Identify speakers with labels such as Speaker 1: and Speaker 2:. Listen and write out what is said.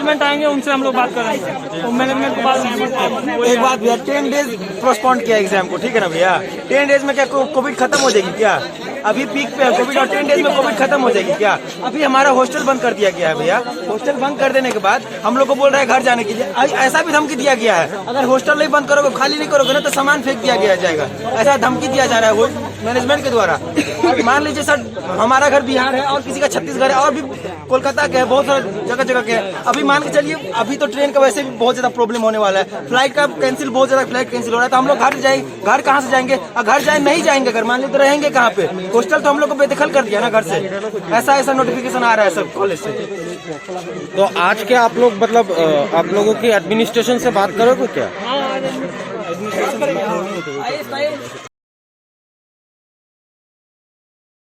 Speaker 1: Management आएंगे उनसे हम लोग बात करेंगे। तो मैनेजमेंट को बात
Speaker 2: एक बात भैया, 10 डेज पोस्टपोन किया एग्जाम को, ठीक है ना भैया? 10 डेज में क्या कोविड खत्म हो जाएगी क्या? अभी पीक पे है कोविड और 10 डेज में कोविड खत्म हो जाएगी क्या? अभी हमारा हॉस्टल बंद कर दिया गया है भैया। हॉस्टल बंद कर देने के बाद हम लोग को बोल रहे हैं घर जाने के लिए। ऐसा भी धमकी दिया गया है, अगर हॉस्टल नहीं बंद करोगे, खाली नहीं करोगे ना, तो सामान फेंक दिया गया जाएगा। ऐसा धमकी दिया जा रहा है मैनेजमेंट के द्वारा। मान लीजिए सर, हमारा घर बिहार है और किसी का छत्तीसगढ़ है और भी कोलकाता के है, बहुत सारे जगह जगह के है। अभी मान के चलिए, अभी तो ट्रेन का वैसे भी बहुत ज्यादा प्रॉब्लम होने वाला है, फ्लाइट का कैंसिल, बहुत ज्यादा फ्लाइट कैंसिल हो रहा है। तो हम लोग घर जाएंगे, घर कहाँ से जाएंगे? और घर जाए नहीं जाएंगे, घर मान लीजिए तो रहेंगे कहाँ पे? हॉस्टल तो हम लोग को बेदखल कर दिया ना घर से। ऐसा नोटिफिकेशन आ रहा है सर कॉलेज से।
Speaker 3: तो आज क्या आप लोग मतलब आप लोगों की एडमिनिस्ट्रेशन से बात करोगे क्या?